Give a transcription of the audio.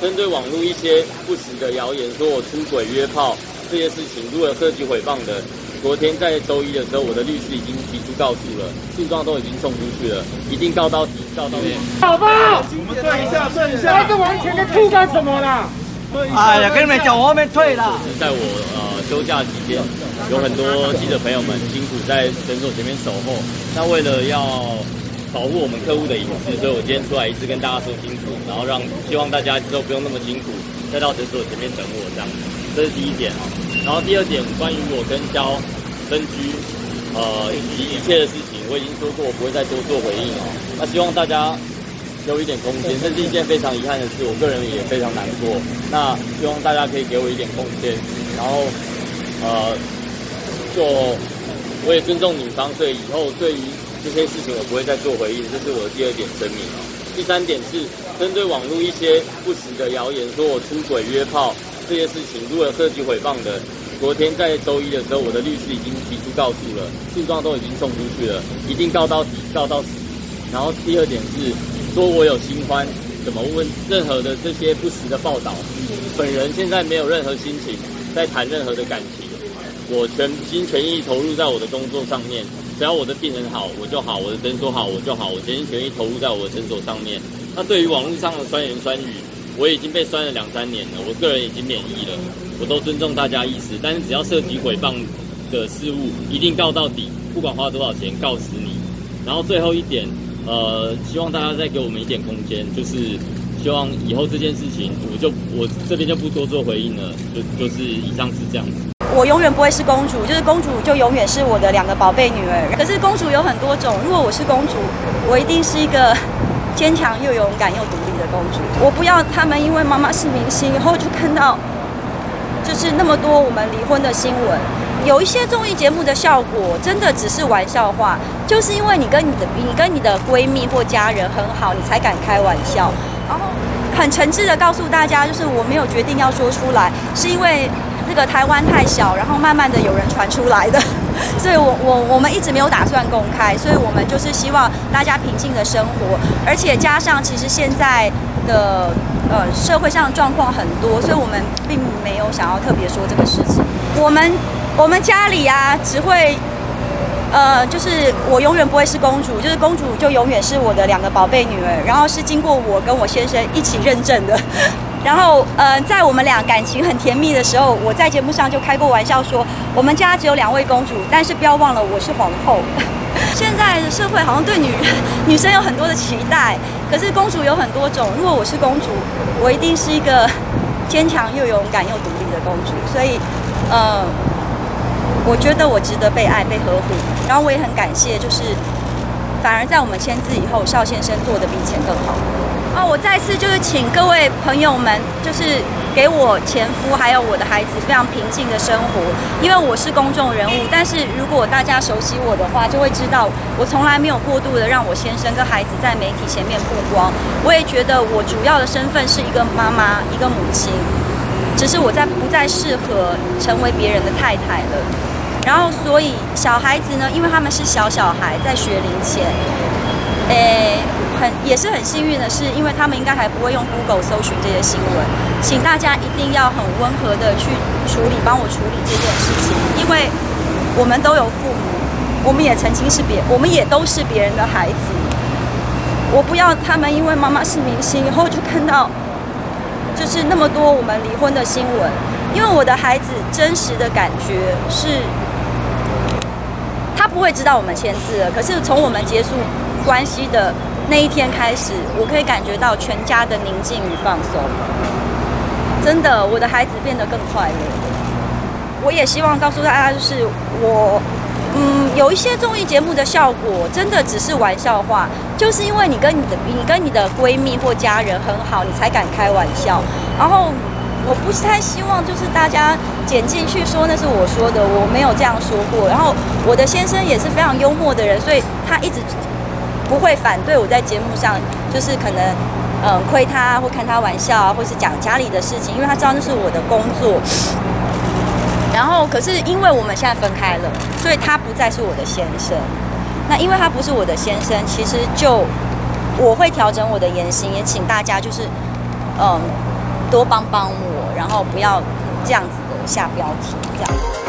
针对网络一些不实的谣言，说我出轨约炮这些事情，如果有涉及诽谤的，昨天在周一的时候，我的律师已经提出告诉了，诉状都已经送出去了，一定告到底，告到底。好吧，我们对一下，对一下。这完全的吐干什么啦？哎呀，跟你们讲，我后面退了。在我休假期间，有很多记者朋友们辛苦在诊所前面守候。那为了要保护我们客户的隐私，所以我今天出来一次跟大家说清楚，然后希望大家之后不用那么辛苦，再到诊所前面等我这样。这是第一点。然后第二点，关于我跟肖分居，以及一切的事情，我已经说过我不会再多做回应了。那希望大家给我一点空间，这是一件非常遗憾的事，我个人也非常难过。那希望大家可以给我一点空间，然后我也尊重女方，所以以后对于这些事情我不会再做回应，这是我的第二点声明。第三点是针对网络一些不实的谣言，说我出轨约炮这些事情，如果有涉及诽谤的，昨天在周一的时候，我的律师已经提出告诉了，诉状都已经送出去了，一定告到底，告到死。然后第二点是说我有新欢，怎么问任何的这些不实的报道，本人现在没有任何心情在谈任何的感情，我全心全意投入在我的工作上面，只要我的病人好我就好，我的诊所好我就好，我全心全意投入在我的诊所上面。那对于网络上的酸言酸语，我已经被酸了2-3年了，我个人已经免疫了，我都尊重大家意思，但是只要涉及诽谤的事物，一定告到底，不管花多少钱，告死你。然后最后一点，希望大家再给我们一点空间，就是希望以后这件事情，我这边就不多做回应了，就是以上是这样子。我永远不会是公主，就是公主就永远是我的2个宝贝女儿。可是公主有很多种，如果我是公主，我一定是一个坚强又勇敢又独立的公主。我不要他们因为妈妈是明星以后就看到就是那么多我们离婚的新闻。有一些综艺节目的效果真的只是玩笑话，就是因为你跟你的闺蜜或家人很好，你才敢开玩笑。然后很诚挚的告诉大家，就是我没有决定要说出来，是因为这个台湾太小，然后慢慢的有人传出来的，所以我们一直没有打算公开，所以我们就是希望大家平静的生活，而且加上其实现在的社会上的状况很多，所以我们并没有想要特别说这个事情。我们家里啊，只会就是我永远不会是公主，就是公主就永远是我的2个宝贝女儿，然后是经过我跟我先生一起认证的。然后在我们俩感情很甜蜜的时候，我在节目上就开过玩笑说，我们家只有2位公主，但是不要忘了我是皇后。现在的社会好像对女生有很多的期待，可是公主有很多种，如果我是公主，我一定是一个坚强又勇敢又独立的公主，所以我觉得我值得被爱被呵护，然后我也很感谢，就是反而在我们签字以后，邵先生做的比以前更好。我再次就是请各位朋友们，就是给我前夫还有我的孩子非常平静的生活，因为我是公众人物。但是如果大家熟悉我的话，就会知道我从来没有过度的让我先生跟孩子在媒体前面曝光。我也觉得我主要的身份是一个妈妈，一个母亲，只是我不再适合成为别人的太太了。然后，所以小孩子呢，因为他们是小孩，在学龄前，也是很幸运的是，因为他们应该还不会用 Google 搜寻这些新闻，请大家一定要很温和的去帮我处理这件事情，因为我们都有父母，我们也都是别人的孩子，我不要他们因为妈妈是明星以后就看到就是那么多我们离婚的新闻，因为我的孩子真实的感觉是，他不会知道我们签字了，可是从我们结束关系的那一天开始，我可以感觉到全家的宁静与放松。真的，我的孩子变得更快乐。我也希望告诉大家，就是有一些综艺节目的效果真的只是玩笑话，就是因为你跟你的闺蜜或家人很好，你才敢开玩笑。然后我不太希望就是大家剪进去说那是我说的，我没有这样说过。然后我的先生也是非常幽默的人，所以他一直不会反对我在节目上就是可能亏他或开他玩笑啊，或是讲家里的事情，因为他知道那是我的工作。然后可是因为我们现在分开了，所以他不再是我的先生。那因为他不是我的先生，其实我会调整我的言行，也请大家就是多帮帮我，然后不要这样子的下标题这样。